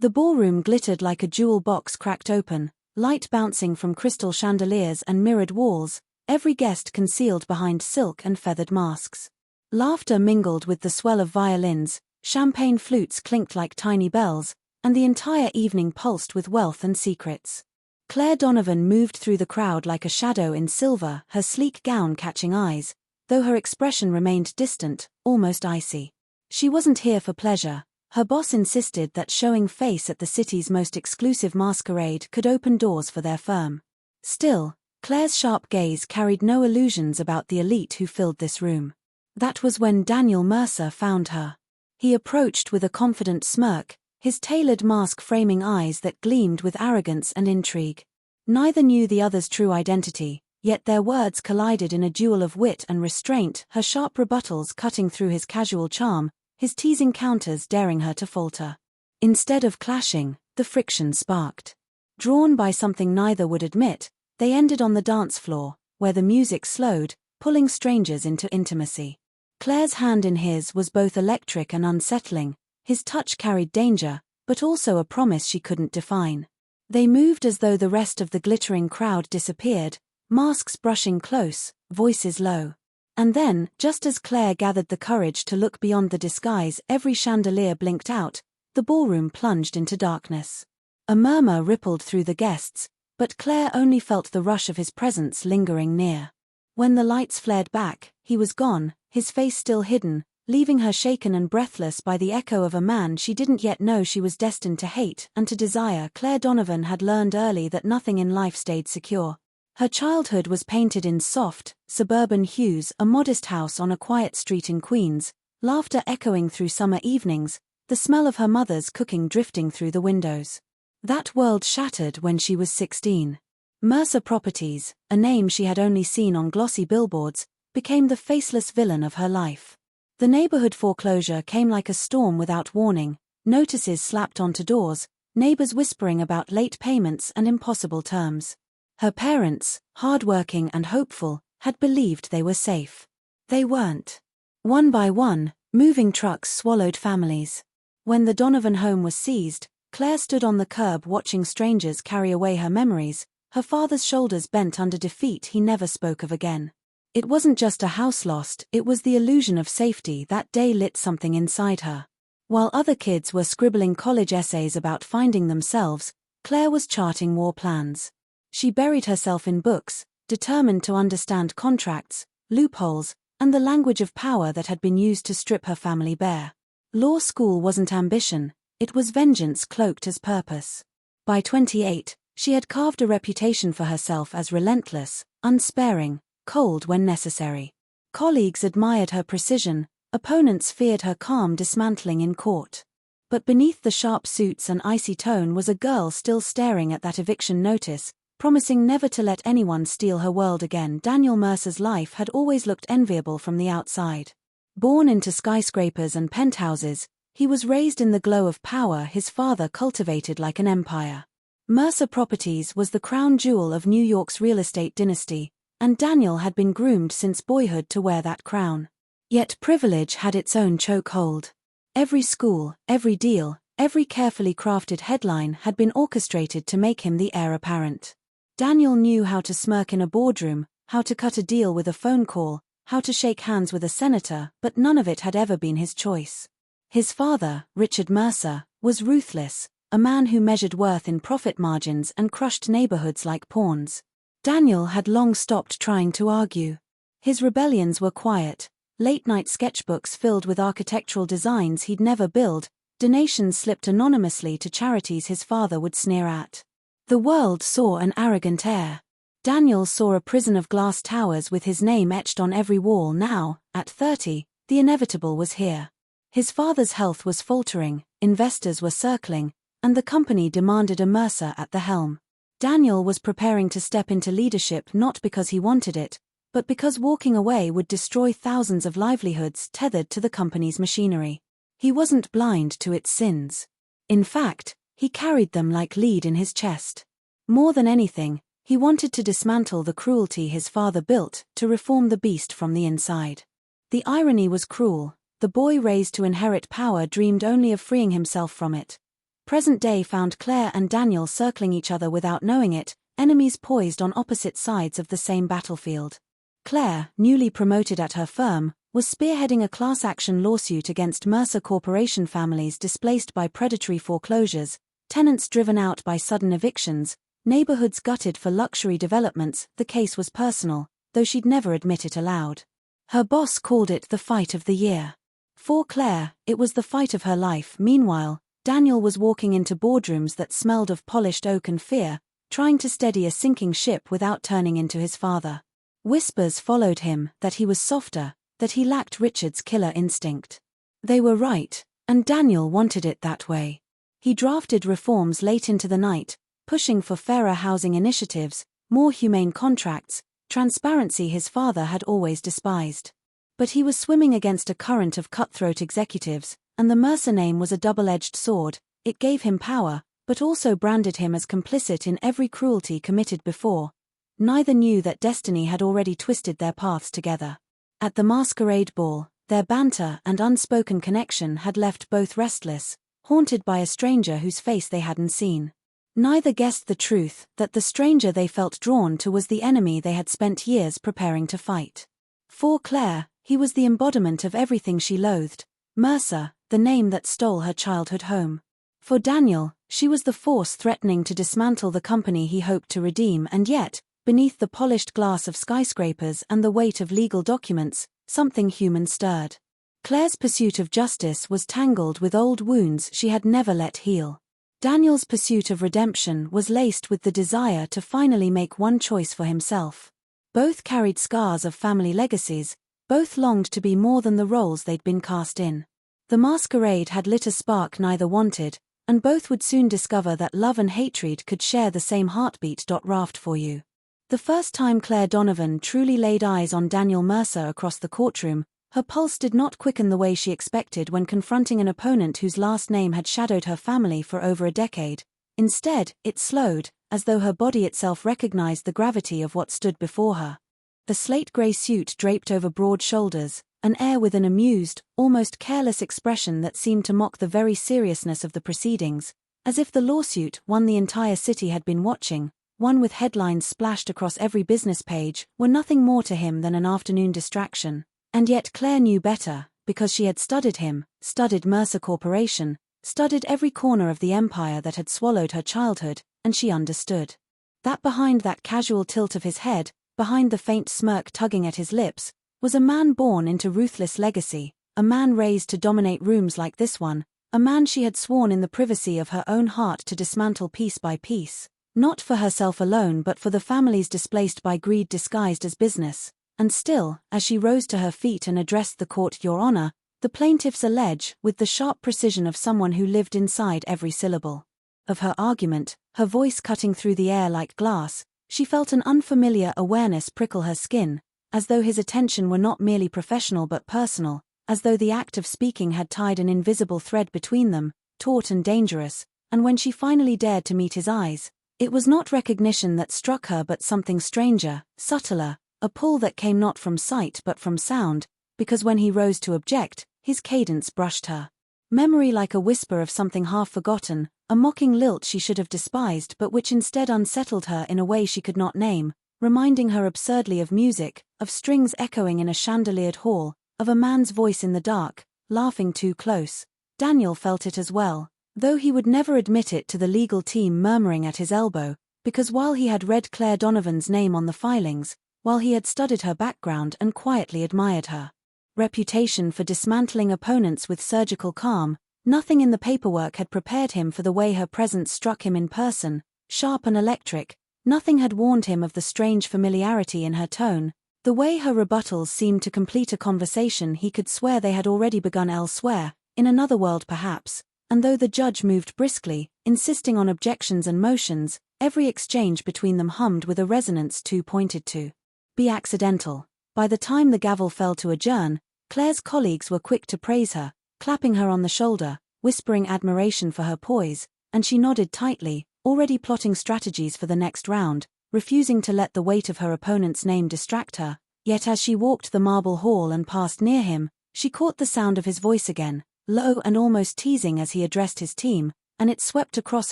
The ballroom glittered like a jewel box cracked open, light bouncing from crystal chandeliers and mirrored walls, every guest concealed behind silk and feathered masks. Laughter mingled with the swell of violins, champagne flutes clinked like tiny bells, and the entire evening pulsed with wealth and secrets. Claire Donovan moved through the crowd like a shadow in silver, her sleek gown catching eyes, though her expression remained distant, almost icy. She wasn't here for pleasure. Her boss insisted that showing face at the city's most exclusive masquerade could open doors for their firm. Still, Claire's sharp gaze carried no illusions about the elite who filled this room. That was when Daniel Mercer found her. He approached with a confident smirk, his tailored mask framing eyes that gleamed with arrogance and intrigue. Neither knew the other's true identity, yet their words collided in a duel of wit and restraint, her sharp rebuttals cutting through his casual charm, his teasing counters daring her to falter. Instead of clashing, the friction sparked. Drawn by something neither would admit, they ended on the dance floor, where the music slowed, pulling strangers into intimacy. Claire's hand in his was both electric and unsettling. His touch carried danger, but also a promise she couldn't define. They moved as though the rest of the glittering crowd disappeared, masks brushing close, voices low. And then, just as Claire gathered the courage to look beyond the disguise, every chandelier blinked out, the ballroom plunged into darkness. A murmur rippled through the guests, but Claire only felt the rush of his presence lingering near. When the lights flared back, he was gone, his face still hidden, leaving her shaken and breathless by the echo of a man she didn't yet know she was destined to hate and to desire. Claire Donovan had learned early that nothing in life stayed secure. Her childhood was painted in soft, suburban hues, a modest house on a quiet street in Queens, laughter echoing through summer evenings, the smell of her mother's cooking drifting through the windows. That world shattered when she was 16. Mercer Properties, a name she had only seen on glossy billboards, became the faceless villain of her life. The neighborhood foreclosure came like a storm without warning, notices slapped onto doors, neighbors whispering about late payments and impossible terms. Her parents, hardworking and hopeful, had believed they were safe. They weren't. One by one, moving trucks swallowed families. When the Donovan home was seized, Claire stood on the curb watching strangers carry away her memories, her father's shoulders bent under defeat he never spoke of again. It wasn't just a house lost, it was the illusion of safety that day lit something inside her. While other kids were scribbling college essays about finding themselves, Claire was charting war plans. She buried herself in books, determined to understand contracts, loopholes, and the language of power that had been used to strip her family bare. Law school wasn't ambition, it was vengeance cloaked as purpose. By 28, she had carved a reputation for herself as relentless, unsparing, cold when necessary. Colleagues admired her precision, opponents feared her calm dismantling in court. But beneath the sharp suits and icy tone was a girl still staring at that eviction notice, promising never to let anyone steal her world again. Daniel Mercer's life had always looked enviable from the outside. Born into skyscrapers and penthouses, he was raised in the glow of power his father cultivated like an empire. Mercer Properties was the crown jewel of New York's real estate dynasty, and Daniel had been groomed since boyhood to wear that crown. Yet privilege had its own chokehold. Every school, every deal, every carefully crafted headline had been orchestrated to make him the heir apparent. Daniel knew how to smirk in a boardroom, how to cut a deal with a phone call, how to shake hands with a senator, but none of it had ever been his choice. His father, Richard Mercer, was ruthless, a man who measured worth in profit margins and crushed neighborhoods like pawns. Daniel had long stopped trying to argue. His rebellions were quiet, late-night sketchbooks filled with architectural designs he'd never build, donations slipped anonymously to charities his father would sneer at. The world saw an arrogant heir. Daniel saw a prison of glass towers with his name etched on every wall. Now, at 30, the inevitable was here. His father's health was faltering, investors were circling, and the company demanded a Mercer at the helm. Daniel was preparing to step into leadership not because he wanted it, but because walking away would destroy thousands of livelihoods tethered to the company's machinery. He wasn't blind to its sins. In fact, he carried them like lead in his chest. More than anything, he wanted to dismantle the cruelty his father built to reform the beast from the inside. The irony was cruel. The boy raised to inherit power dreamed only of freeing himself from it. Present day found Claire and Daniel circling each other without knowing it, enemies poised on opposite sides of the same battlefield. Claire, newly promoted at her firm, was spearheading a class action lawsuit against Mercer Corporation families displaced by predatory foreclosures, tenants driven out by sudden evictions, neighborhoods gutted for luxury developments. The case was personal, though she'd never admit it aloud. Her boss called it the fight of the year. For Claire, it was the fight of her life. Meanwhile, Daniel was walking into boardrooms that smelled of polished oak and fear, trying to steady a sinking ship without turning into his father. Whispers followed him that he was softer, that he lacked Richard's killer instinct. They were right, and Daniel wanted it that way. He drafted reforms late into the night, pushing for fairer housing initiatives, more humane contracts, transparency his father had always despised. But he was swimming against a current of cutthroat executives, and the Mercer name was a double-edged sword. It gave him power, but also branded him as complicit in every cruelty committed before. Neither knew that destiny had already twisted their paths together. At the masquerade ball, their banter and unspoken connection had left both restless, haunted by a stranger whose face they hadn't seen. Neither guessed the truth, that the stranger they felt drawn to was the enemy they had spent years preparing to fight. For Claire, he was the embodiment of everything she loathed. Mercer, the name that stole her childhood home. For Daniel, she was the force threatening to dismantle the company he hoped to redeem, and yet, beneath the polished glass of skyscrapers and the weight of legal documents, something human stirred. Claire's pursuit of justice was tangled with old wounds she had never let heal. Daniel's pursuit of redemption was laced with the desire to finally make one choice for himself. Both carried scars of family legacies, both longed to be more than the roles they'd been cast in. The masquerade had lit a spark neither wanted, and both would soon discover that love and hatred could share the same heartbeat. Raft for you. The first time Claire Donovan truly laid eyes on Daniel Mercer across the courtroom, her pulse did not quicken the way she expected when confronting an opponent whose last name had shadowed her family for over a decade. Instead, it slowed, as though her body itself recognized the gravity of what stood before her. The slate-gray suit draped over broad shoulders, an air with an amused, almost careless expression that seemed to mock the very seriousness of the proceedings, as if the lawsuit, one the entire city had been watching, one with headlines splashed across every business page, were nothing more to him than an afternoon distraction. And yet Claire knew better, because she had studied him, studied Mercer Corporation, studied every corner of the empire that had swallowed her childhood, and she understood. That behind that casual tilt of his head, behind the faint smirk tugging at his lips, was a man born into ruthless legacy, a man raised to dominate rooms like this one, a man she had sworn in the privacy of her own heart to dismantle piece by piece, not for herself alone but for the families displaced by greed disguised as business. And still, as she rose to her feet and addressed the court, "Your Honor," the plaintiffs allege, with the sharp precision of someone who lived inside every syllable of her argument, her voice cutting through the air like glass, she felt an unfamiliar awareness prickle her skin, as though his attention were not merely professional but personal, as though the act of speaking had tied an invisible thread between them, taut and dangerous. And when she finally dared to meet his eyes, it was not recognition that struck her but something stranger, subtler, a pull that came not from sight but from sound, because when he rose to object, his cadence brushed her memory like a whisper of something half forgotten, a mocking lilt she should have despised but which instead unsettled her in a way she could not name, reminding her absurdly of music, of strings echoing in a chandeliered hall, of a man's voice in the dark, laughing too close. Daniel felt it as well, though he would never admit it to the legal team murmuring at his elbow, because while he had read Claire Donovan's name on the filings, while he had studied her background and quietly admired her reputation for dismantling opponents with surgical calm, nothing in the paperwork had prepared him for the way her presence struck him in person, sharp and electric. Nothing had warned him of the strange familiarity in her tone, the way her rebuttals seemed to complete a conversation he could swear they had already begun elsewhere, in another world perhaps, and though the judge moved briskly, insisting on objections and motions, every exchange between them hummed with a resonance too pointed to be accidental. By the time the gavel fell to adjourn, Claire's colleagues were quick to praise her, clapping her on the shoulder, whispering admiration for her poise, and she nodded tightly, already plotting strategies for the next round, refusing to let the weight of her opponent's name distract her. Yet as she walked the marble hall and passed near him, she caught the sound of his voice again, low and almost teasing as he addressed his team, and it swept across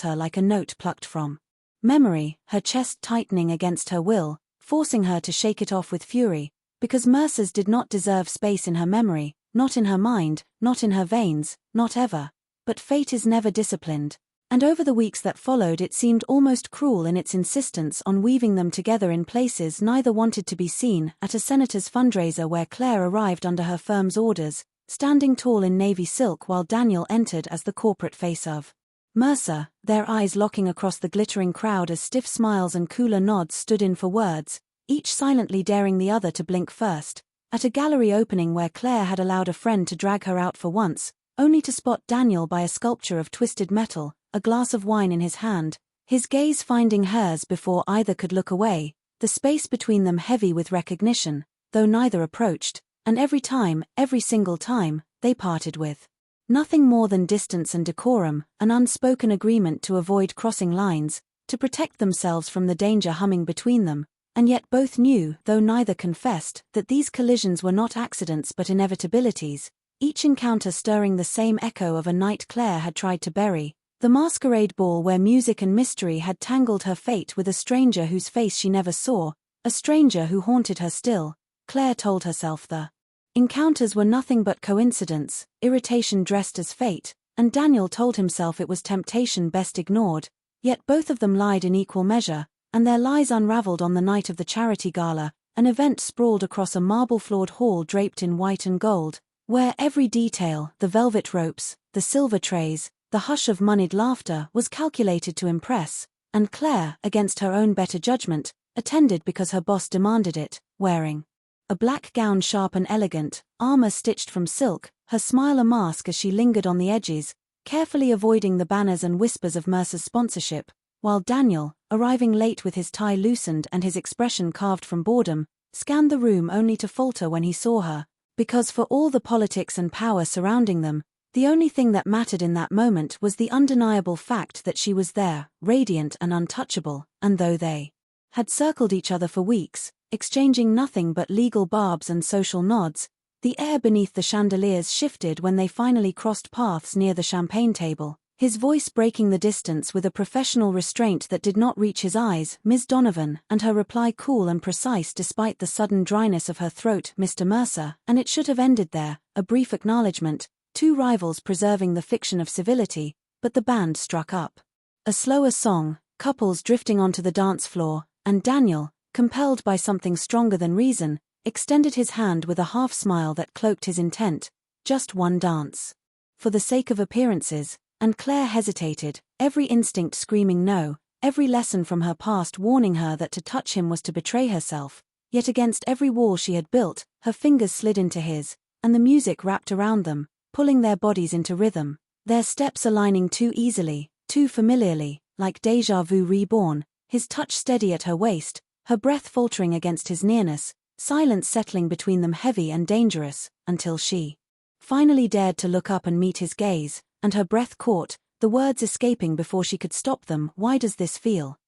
her like a note plucked from memory, her chest tightening against her will, forcing her to shake it off with fury, because Mercer's did not deserve space in her memory, not in her mind, not in her veins, not ever. But fate is never disciplined, and over the weeks that followed it seemed almost cruel in its insistence on weaving them together in places neither wanted to be seen. At a senator's fundraiser where Claire arrived under her firm's orders, standing tall in navy silk while Daniel entered as the corporate face of Mercer, their eyes locking across the glittering crowd as stiff smiles and cooler nods stood in for words, each silently daring the other to blink first. At a gallery opening where Claire had allowed a friend to drag her out for once, only to spot Daniel by a sculpture of twisted metal, a glass of wine in his hand, his gaze finding hers before either could look away, the space between them heavy with recognition, though neither approached, and every single time, they parted with nothing more than distance and decorum, an unspoken agreement to avoid crossing lines, to protect themselves from the danger humming between them, and yet both knew, though neither confessed, that these collisions were not accidents but inevitabilities, each encounter stirring the same echo of a night Claire had tried to bury, the masquerade ball where music and mystery had tangled her fate with a stranger whose face she never saw, a stranger who haunted her still. Claire told herself the encounters were nothing but coincidence, irritation dressed as fate, and Daniel told himself it was temptation best ignored, yet both of them lied in equal measure, and their lies unraveled on the night of the charity gala, an event sprawled across a marble-floored hall draped in white and gold, where every detail, the velvet ropes, the silver trays, the hush of moneyed laughter was calculated to impress, and Claire, against her own better judgment, attended because her boss demanded it, wearing a black gown sharp and elegant, armor stitched from silk, her smile a mask as she lingered on the edges, carefully avoiding the banners and whispers of Mercer's sponsorship, while Daniel, arriving late with his tie loosened and his expression carved from boredom, scanned the room only to falter when he saw her, because for all the politics and power surrounding them, the only thing that mattered in that moment was the undeniable fact that she was there, radiant and untouchable, and though they had circled each other for weeks, exchanging nothing but legal barbs and social nods, the air beneath the chandeliers shifted when they finally crossed paths near the champagne table, his voice breaking the distance with a professional restraint that did not reach his eyes. "Ms. Donovan," and her reply cool and precise despite the sudden dryness of her throat. "Mr. Mercer," and it should have ended there, a brief acknowledgement, two rivals preserving the fiction of civility, but the band struck up a slower song, couples drifting onto the dance floor, and Daniel, compelled by something stronger than reason, extended his hand with a half-smile that cloaked his intent. Just one dance. For the sake of appearances, and Claire hesitated, every instinct screaming no, every lesson from her past warning her that to touch him was to betray herself, yet against every wall she had built, her fingers slid into his, and the music wrapped around them, pulling their bodies into rhythm, their steps aligning too easily, too familiarly, like déjà vu reborn, his touch steady at her waist, her breath faltering against his nearness, silence settling between them heavy and dangerous, until she finally dared to look up and meet his gaze, and her breath caught, the words escaping before she could stop them. "Why does this feel?"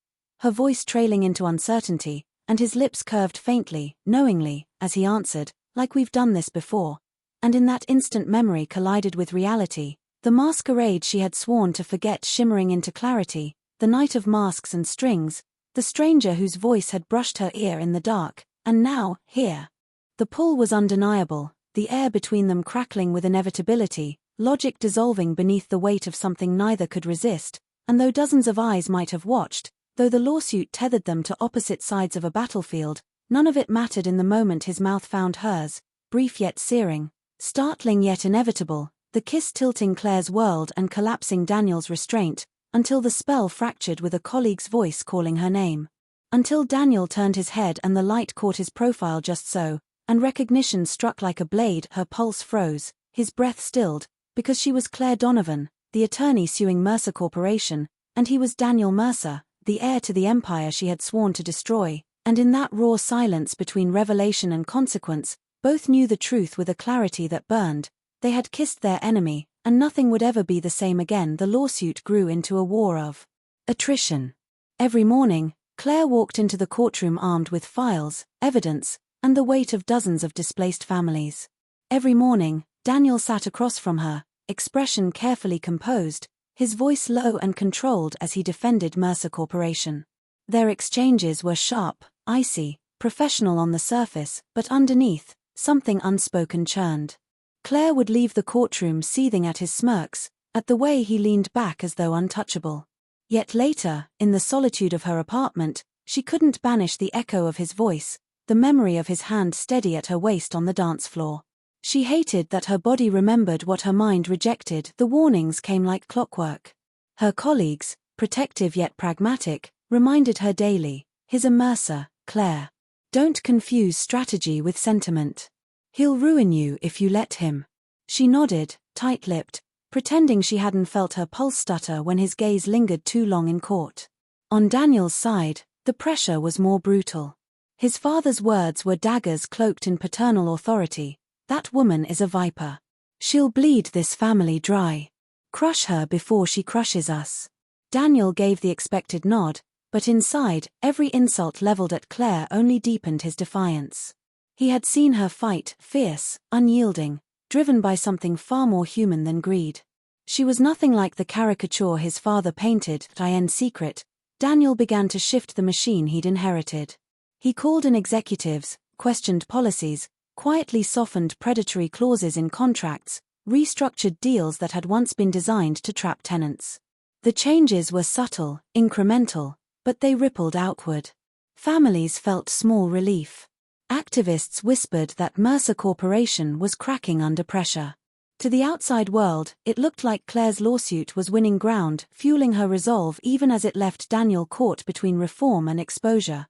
Her voice trailing into uncertainty, and his lips curved faintly, knowingly, as he answered, "Like we've done this before." And in that instant memory collided with reality, the masquerade she had sworn to forget shimmering into clarity, the night of masks and strings, the stranger whose voice had brushed her ear in the dark, and now, here. The pull was undeniable, the air between them crackling with inevitability, logic dissolving beneath the weight of something neither could resist, and though dozens of eyes might have watched, though the lawsuit tethered them to opposite sides of a battlefield, none of it mattered in the moment his mouth found hers, brief yet searing, startling yet inevitable, the kiss tilting Claire's world and collapsing Daniel's restraint, until the spell fractured with a colleague's voice calling her name. Until Daniel turned his head and the light caught his profile just so, and recognition struck like a blade. Her pulse froze, his breath stilled, because she was Claire Donovan, the attorney suing Mercer Corporation, and he was Daniel Mercer, the heir to the empire she had sworn to destroy, and in that raw silence between revelation and consequence, both knew the truth with a clarity that burned. They had kissed their enemy, and nothing would ever be the same again. The lawsuit grew into a war of attrition. Every morning, Claire walked into the courtroom armed with files, evidence, and the weight of dozens of displaced families. Every morning, Daniel sat across from her, expression carefully composed, his voice low and controlled as he defended Mercer Corporation. Their exchanges were sharp, icy, professional on the surface, but underneath, something unspoken churned. Claire would leave the courtroom seething at his smirks, at the way he leaned back as though untouchable. Yet later, in the solitude of her apartment, she couldn't banish the echo of his voice, the memory of his hand steady at her waist on the dance floor. She hated that her body remembered what her mind rejected. The warnings came like clockwork. Her colleagues, protective yet pragmatic, reminded her daily, "He's a Mercer, Claire. Don't confuse strategy with sentiment. He'll ruin you if you let him." She nodded, tight-lipped, pretending she hadn't felt her pulse stutter when his gaze lingered too long in court. On Daniel's side, the pressure was more brutal. His father's words were daggers cloaked in paternal authority. "That woman is a viper. She'll bleed this family dry. Crush her before she crushes us." Daniel gave the expected nod, but inside, every insult leveled at Claire only deepened his defiance. He had seen her fight, fierce, unyielding, driven by something far more human than greed. She was nothing like the caricature his father painted. In secret, Daniel began to shift the machine he'd inherited. He called in executives, questioned policies, quietly softened predatory clauses in contracts, restructured deals that had once been designed to trap tenants. The changes were subtle, incremental, but they rippled outward. Families felt small relief. Activists whispered that Mercer Corporation was cracking under pressure. To the outside world, it looked like Claire's lawsuit was winning ground, fueling her resolve even as it left Daniel caught between reform and exposure.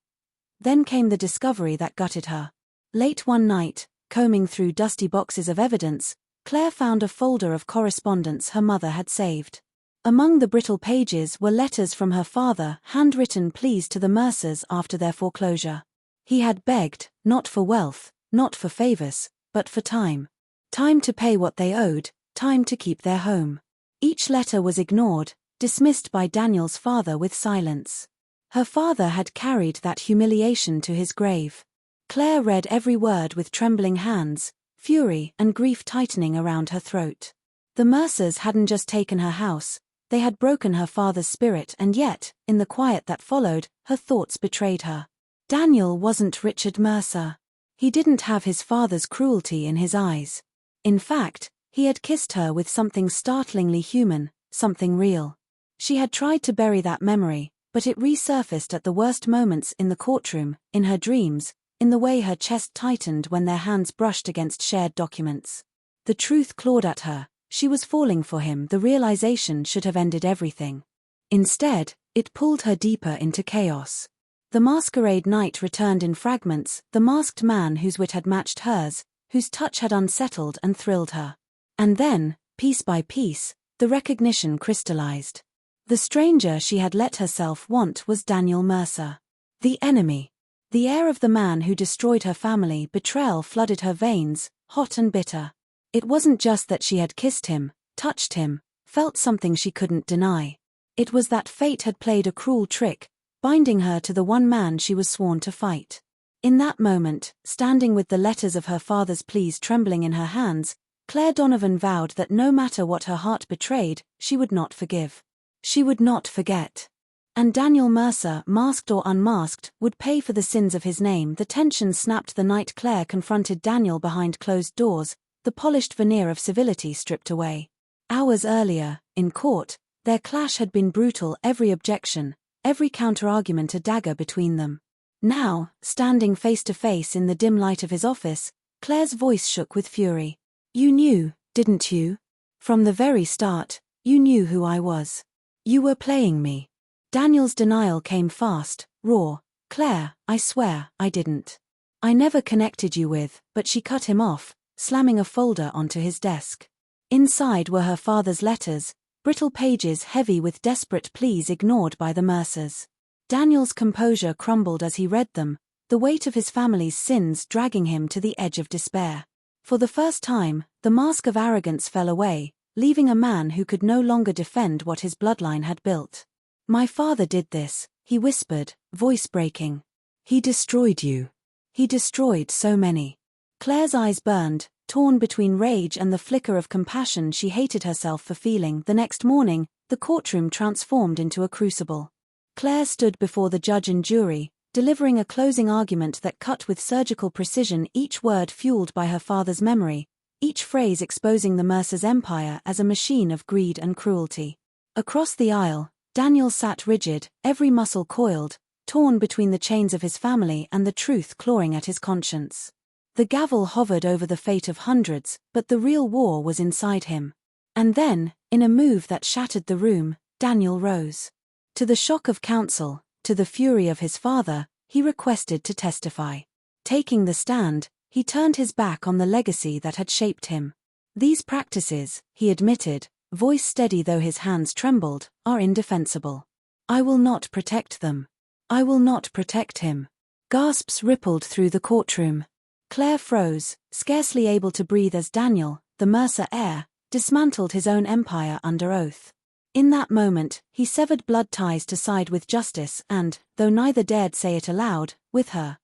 Then came the discovery that gutted her. Late one night, combing through dusty boxes of evidence, Claire found a folder of correspondence her mother had saved. Among the brittle pages were letters from her father, handwritten pleas to the Mercers after their foreclosure. He had begged, not for wealth, not for favors, but for time. Time to pay what they owed, time to keep their home. Each letter was ignored, dismissed by Daniel's father with silence. Her father had carried that humiliation to his grave. Claire read every word with trembling hands, fury and grief tightening around her throat. The Mercers hadn't just taken her house, they had broken her father's spirit, and yet, in the quiet that followed, her thoughts betrayed her. Daniel wasn't Richard Mercer. He didn't have his father's cruelty in his eyes. In fact, he had kissed her with something startlingly human, something real. She had tried to bury that memory, but it resurfaced at the worst moments in the courtroom, in her dreams, in the way her chest tightened when their hands brushed against shared documents. The truth clawed at her. She was falling for him. The realization should have ended everything. Instead, it pulled her deeper into chaos. The masquerade night returned in fragments, the masked man whose wit had matched hers, whose touch had unsettled and thrilled her. And then, piece by piece, the recognition crystallized. The stranger she had let herself want was Daniel Mercer. The enemy. The heir of the man who destroyed her family. Betrayal flooded her veins, hot and bitter. It wasn't just that she had kissed him, touched him, felt something she couldn't deny. It was that fate had played a cruel trick, binding her to the one man she was sworn to fight. In that moment, standing with the letters of her father's pleas trembling in her hands, Claire Donovan vowed that no matter what her heart betrayed, she would not forgive. She would not forget. And Daniel Mercer, masked or unmasked, would pay for the sins of his name. The tension snapped the night Claire confronted Daniel behind closed doors, the polished veneer of civility stripped away. Hours earlier, in court, their clash had been brutal, every objection, every counter-argument a dagger between them. Now, standing face to face in the dim light of his office, Claire's voice shook with fury. "You knew, didn't you? From the very start, you knew who I was. You were playing me." Daniel's denial came fast, raw. "Claire, I swear, I didn't. I never connected you with," but she cut him off, slamming a folder onto his desk. Inside were her father's letters, brittle pages heavy with desperate pleas ignored by the Mercers. Daniel's composure crumbled as he read them, the weight of his family's sins dragging him to the edge of despair. For the first time, the mask of arrogance fell away, leaving a man who could no longer defend what his bloodline had built. "My father did this," he whispered, voice breaking. "He destroyed you. He destroyed so many." Claire's eyes burned, torn between rage and the flicker of compassion she hated herself for feeling. The next morning, the courtroom transformed into a crucible. Claire stood before the judge and jury, delivering a closing argument that cut with surgical precision, each word fueled by her father's memory, each phrase exposing the Mercer's empire as a machine of greed and cruelty. Across the aisle, Daniel sat rigid, every muscle coiled, torn between the chains of his family and the truth clawing at his conscience. The gavel hovered over the fate of hundreds, but the real war was inside him. And then, in a move that shattered the room, Daniel rose. To the shock of counsel, to the fury of his father, he requested to testify. Taking the stand, he turned his back on the legacy that had shaped him. These practices, he admitted, voice steady though his hands trembled, are indefensible. I will not protect them. I will not protect him. Gasps rippled through the courtroom. Claire froze, scarcely able to breathe as Daniel, the Mercer heir, dismantled his own empire under oath. In that moment, he severed blood ties to side with justice and, though neither dared say it aloud, with her.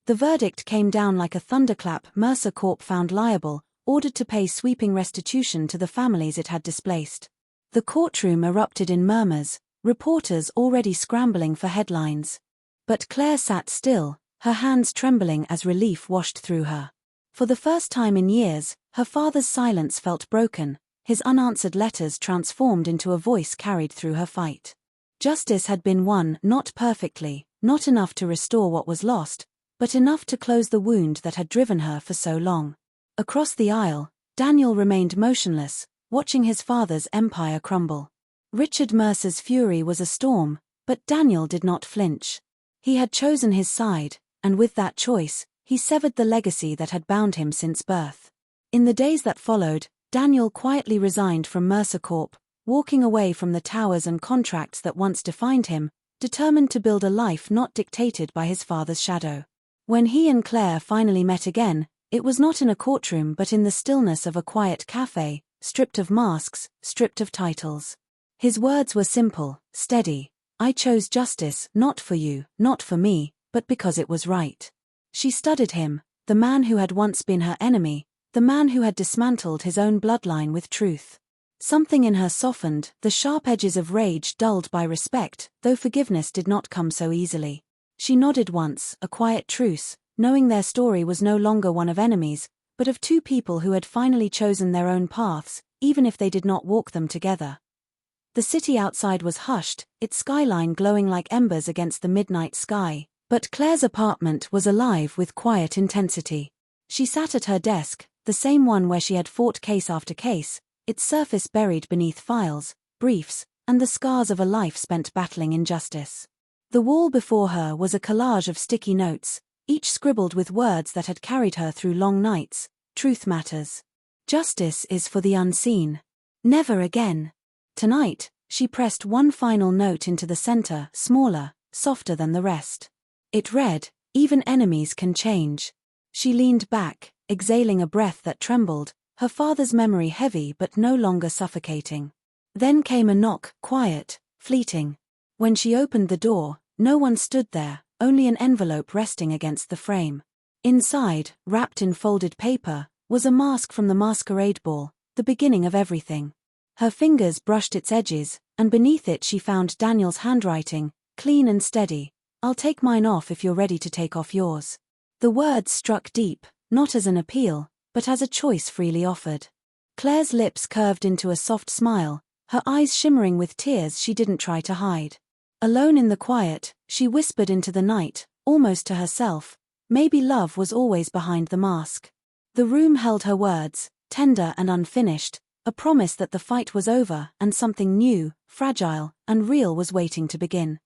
The verdict came down like a thunderclap. Mercer Corp found liable, ordered to pay sweeping restitution to the families it had displaced. The courtroom erupted in murmurs, reporters already scrambling for headlines. But Claire sat still, her hands trembling as relief washed through her. For the first time in years, her father's silence felt broken, his unanswered letters transformed into a voice carried through her fight. Justice had been won, not perfectly, not enough to restore what was lost, but enough to close the wound that had driven her for so long. Across the aisle, Daniel remained motionless, watching his father's empire crumble. Richard Mercer's fury was a storm, but Daniel did not flinch. He had chosen his side, and with that choice, he severed the legacy that had bound him since birth. In the days that followed, Daniel quietly resigned from Mercer Corp, walking away from the towers and contracts that once defined him, determined to build a life not dictated by his father's shadow. When he and Claire finally met again, it was not in a courtroom but in the stillness of a quiet cafe, stripped of masks, stripped of titles. His words were simple, steady. I chose justice, not for you, not for me, but because it was right. She studied him, the man who had once been her enemy, the man who had dismantled his own bloodline with truth. Something in her softened, the sharp edges of rage dulled by respect, though forgiveness did not come so easily. She nodded once, a quiet truce, knowing their story was no longer one of enemies, but of two people who had finally chosen their own paths, even if they did not walk them together. The city outside was hushed, its skyline glowing like embers against the midnight sky, but Claire's apartment was alive with quiet intensity. She sat at her desk, the same one where she had fought case after case, its surface buried beneath files, briefs, and the scars of a life spent battling injustice. The wall before her was a collage of sticky notes, each scribbled with words that had carried her through long nights. Truth matters. Justice is for the unseen. Never again. Tonight, she pressed one final note into the center, smaller, softer than the rest. It read, even enemies can change. She leaned back, exhaling a breath that trembled, her father's memory heavy but no longer suffocating. Then came a knock, quiet, fleeting. When she opened the door, no one stood there, only an envelope resting against the frame. Inside, wrapped in folded paper, was a mask from the masquerade ball, the beginning of everything. Her fingers brushed its edges, and beneath it she found Daniel's handwriting, clean and steady. I'll take mine off if you're ready to take off yours. The words struck deep, not as an appeal, but as a choice freely offered. Claire's lips curved into a soft smile, her eyes shimmering with tears she didn't try to hide. Alone in the quiet, she whispered into the night, almost to herself, maybe love was always behind the mask. The room held her words, tender and unfinished, a promise that the fight was over and something new, fragile, and real was waiting to begin.